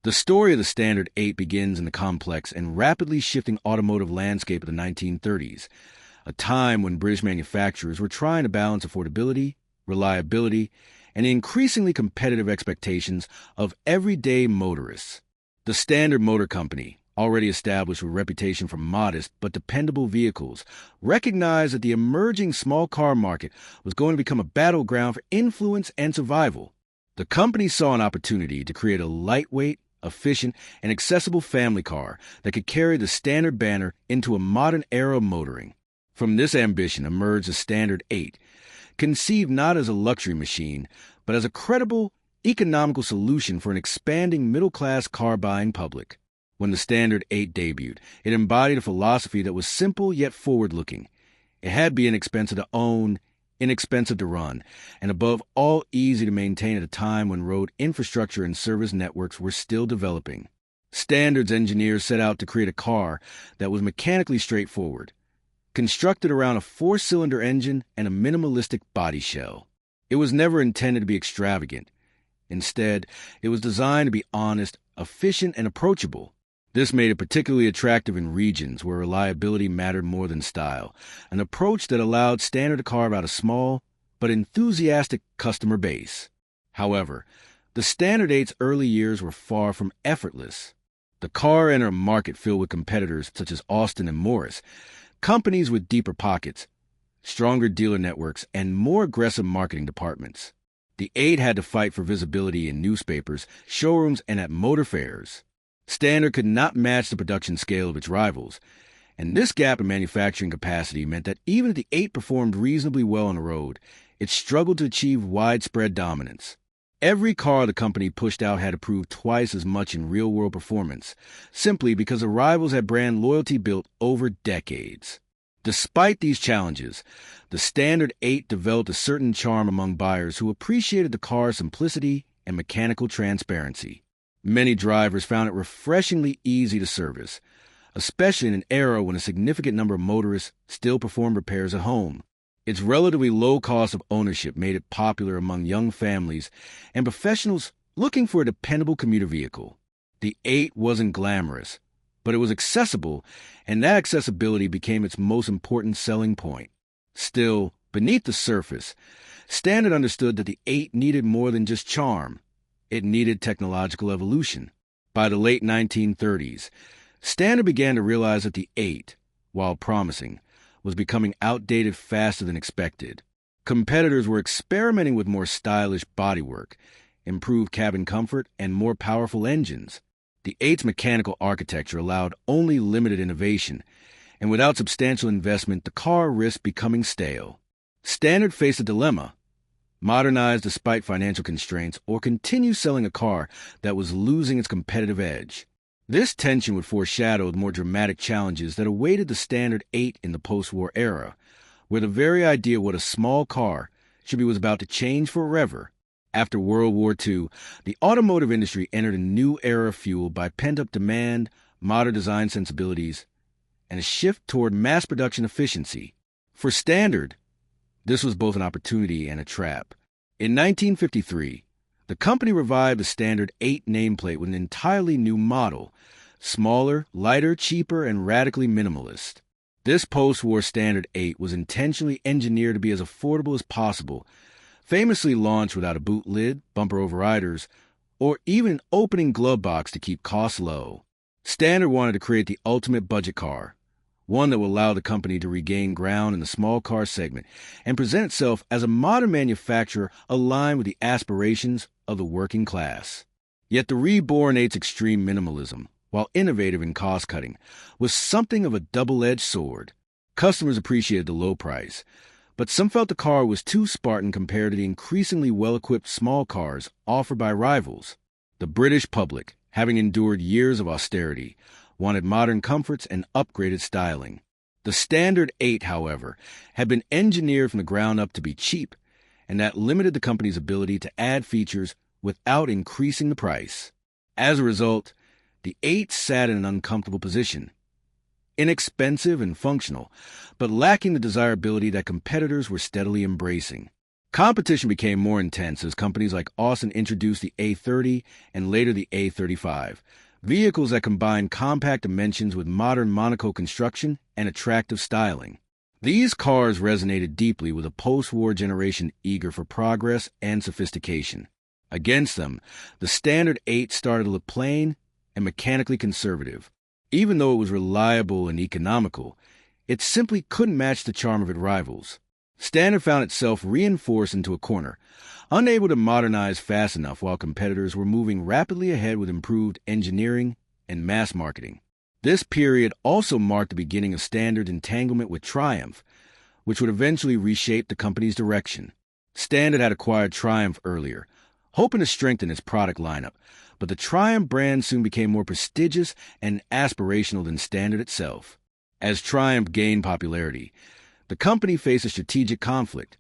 The story of the Standard 8 begins in the complex and rapidly shifting automotive landscape of the 1930s, a time when British manufacturers were trying to balance affordability, reliability, and the increasingly competitive expectations of everyday motorists. The Standard Motor Company, already established with a reputation for modest but dependable vehicles, recognized that the emerging small car market was going to become a battleground for influence and survival. The company saw an opportunity to create a lightweight, efficient, and accessible family car that could carry the Standard banner into a modern era of motoring. From this ambition emerged the Standard 8, conceived not as a luxury machine, but as a credible, economical solution for an expanding middle-class car-buying public. When the Standard 8 debuted, it embodied a philosophy that was simple yet forward-looking. It had to be inexpensive to own, inexpensive to run, and above all easy to maintain at a time when road infrastructure and service networks were still developing. Standard's engineers set out to create a car that was mechanically straightforward, constructed around a four-cylinder engine and a minimalistic body shell. It was never intended to be extravagant. Instead, it was designed to be honest, efficient, and approachable. This made it particularly attractive in regions where reliability mattered more than style, an approach that allowed Standard to carve out a small but enthusiastic customer base. However, the Standard 8's early years were far from effortless. The car entered a market filled with competitors such as Austin and Morris, companies with deeper pockets, stronger dealer networks, and more aggressive marketing departments. The 8 had to fight for visibility in newspapers, showrooms, and at motor fairs. Standard could not match the production scale of its rivals, and this gap in manufacturing capacity meant that even if the 8 performed reasonably well on the road, it struggled to achieve widespread dominance. Every car the company pushed out had to prove twice as much in real-world performance, simply because the rivals had brand loyalty built over decades. Despite these challenges, the Standard 8 developed a certain charm among buyers who appreciated the car's simplicity and mechanical transparency. Many drivers found it refreshingly easy to service, especially in an era when a significant number of motorists still perform repairs at home. Its relatively low cost of ownership made it popular among young families and professionals looking for a dependable commuter vehicle. The 8 wasn't glamorous, but it was accessible, and that accessibility became its most important selling point. Still, beneath the surface, Standard understood that the 8 needed more than just charm. It needed technological evolution. By the late 1930s, Standard began to realize that the 8, while promising, was becoming outdated faster than expected. Competitors were experimenting with more stylish bodywork, improved cabin comfort, and more powerful engines. The 8's mechanical architecture allowed only limited innovation, and without substantial investment, the car risked becoming stale. Standard faced a dilemma: modernize despite financial constraints, or continue selling a car that was losing its competitive edge. This tension would foreshadow the more dramatic challenges that awaited the Standard 8 in the post-war era, where the very idea of what a small car should be was about to change forever. After World War II, the automotive industry entered a new era fueled by pent-up demand, modern design sensibilities, and a shift toward mass production efficiency. For Standard, this was both an opportunity and a trap. In 1953, the company revived the Standard 8 nameplate with an entirely new model, smaller, lighter, cheaper, and radically minimalist. This post-war Standard 8 was intentionally engineered to be as affordable as possible, famously launched without a boot lid, bumper overriders, or even an opening glove box to keep costs low. Standard wanted to create the ultimate budget car, one that will allow the company to regain ground in the small car segment and present itself as a modern manufacturer aligned with the aspirations of the working class. Yet the reborn 8's extreme minimalism, while innovative in cost-cutting, was something of a double-edged sword. Customers appreciated the low price, but some felt the car was too Spartan compared to the increasingly well-equipped small cars offered by rivals. The British public, having endured years of austerity, wanted modern comforts and upgraded styling. The Standard 8, however, had been engineered from the ground up to be cheap, and that limited the company's ability to add features without increasing the price. As a result, the 8 sat in an uncomfortable position. Inexpensive and functional, but lacking the desirability that competitors were steadily embracing. Competition became more intense as companies like Austin introduced the A30 and later the A35, vehicles that combined compact dimensions with modern monocoque construction and attractive styling. These cars resonated deeply with a post-war generation eager for progress and sophistication. Against them, the Standard 8 started to look plain and mechanically conservative. Even though it was reliable and economical, it simply couldn't match the charm of its rivals. Standard found itself reinforced into a corner, unable to modernize fast enough while competitors were moving rapidly ahead with improved engineering and mass marketing. This period also marked the beginning of Standard's entanglement with Triumph, which would eventually reshape the company's direction. Standard had acquired Triumph earlier, hoping to strengthen its product lineup, but the Triumph brand soon became more prestigious and aspirational than Standard itself. As Triumph gained popularity, the company faced a strategic conflict.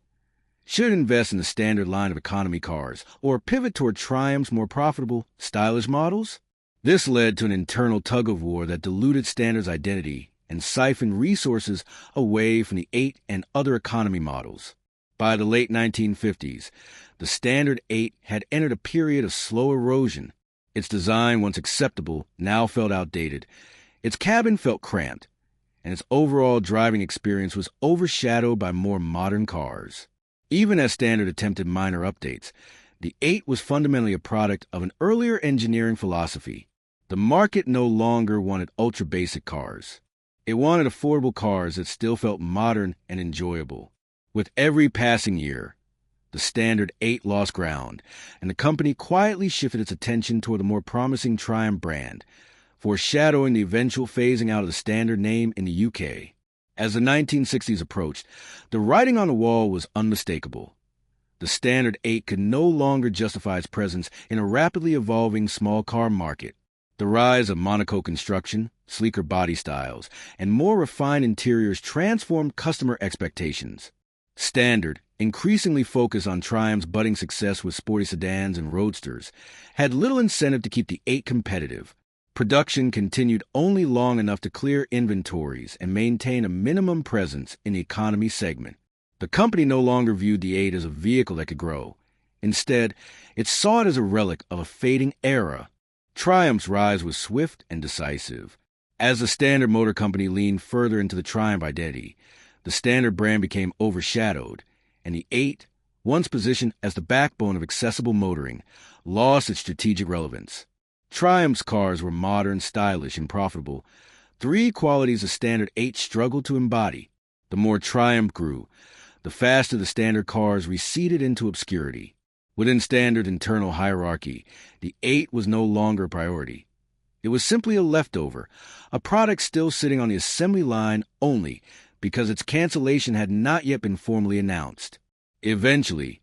Should it invest in the Standard line of economy cars or pivot toward Triumph's more profitable, stylish models? This led to an internal tug-of-war that diluted Standard's identity and siphoned resources away from the 8 and other economy models. By the late 1950s, the Standard 8 had entered a period of slow erosion. Its design, once acceptable, now felt outdated. Its cabin felt cramped, and its overall driving experience was overshadowed by more modern cars. Even as Standard attempted minor updates, the 8 was fundamentally a product of an earlier engineering philosophy. The market no longer wanted ultra-basic cars. It wanted affordable cars that still felt modern and enjoyable. With every passing year, the Standard 8 lost ground, and the company quietly shifted its attention toward the more promising Triumph brand, foreshadowing the eventual phasing out of the Standard name in the UK. As the 1960s approached, the writing on the wall was unmistakable. The Standard 8 could no longer justify its presence in a rapidly evolving small car market. The rise of monocoque construction, sleeker body styles, and more refined interiors transformed customer expectations. Standard, increasingly focused on Triumph's budding success with sporty sedans and roadsters, had little incentive to keep the 8 competitive. Production continued only long enough to clear inventories and maintain a minimum presence in the economy segment. The company no longer viewed the 8 as a vehicle that could grow. Instead, it saw it as a relic of a fading era. Triumph's rise was swift and decisive. As the Standard Motor Company leaned further into the Triumph identity, the Standard brand became overshadowed, and the 8, once positioned as the backbone of accessible motoring, lost its strategic relevance. Triumph's cars were modern, stylish, and profitable, 3 qualities the Standard 8 struggled to embody. The more Triumph grew, the faster the Standard cars receded into obscurity. Within Standard's internal hierarchy, the 8 was no longer a priority. It was simply a leftover, a product still sitting on the assembly line only because its cancellation had not yet been formally announced. Eventually,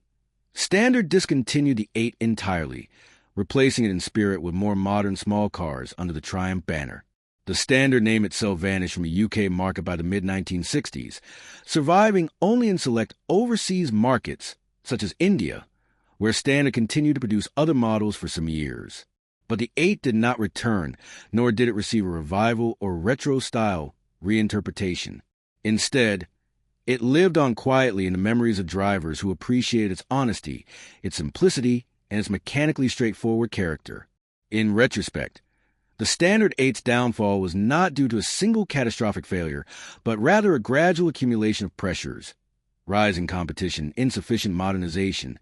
Standard discontinued the 8 entirely, replacing it in spirit with more modern small cars under the Triumph banner. The Standard name itself vanished from the UK market by the mid-1960s, surviving only in select overseas markets, such as India, where Standard continued to produce other models for some years. But the 8 did not return, nor did it receive a revival or retro-style reinterpretation. Instead, it lived on quietly in the memories of drivers who appreciated its honesty, its simplicity, and its mechanically straightforward character. In retrospect, the Standard 8's downfall was not due to a single catastrophic failure, but rather a gradual accumulation of pressures: rising competition, insufficient modernization,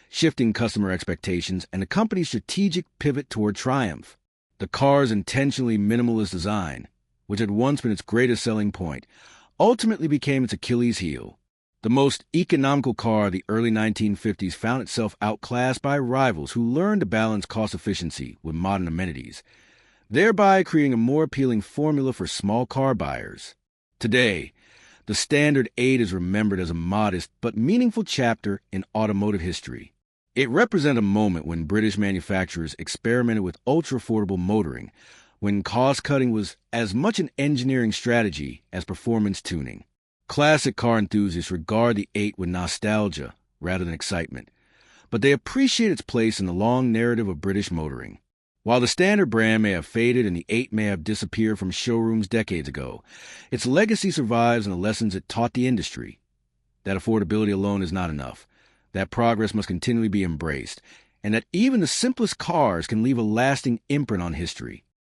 shifting customer expectations, and the company's strategic pivot toward Triumph. The car's intentionally minimalist design, which had once been its greatest selling point, ultimately became its Achilles heel. The most economical car of the early 1950s found itself outclassed by rivals who learned to balance cost efficiency with modern amenities, thereby creating a more appealing formula for small car buyers. Today, the Standard 8 is remembered as a modest but meaningful chapter in automotive history. It represented a moment when British manufacturers experimented with ultra-affordable motoring, when cost-cutting was as much an engineering strategy as performance tuning. Classic car enthusiasts regard the 8 with nostalgia rather than excitement, but they appreciate its place in the long narrative of British motoring. While the Standard brand may have faded and the 8 may have disappeared from showrooms decades ago, its legacy survives in the lessons it taught the industry: that affordability alone is not enough. that progress must continually be embraced, and that even the simplest cars can leave a lasting imprint on history.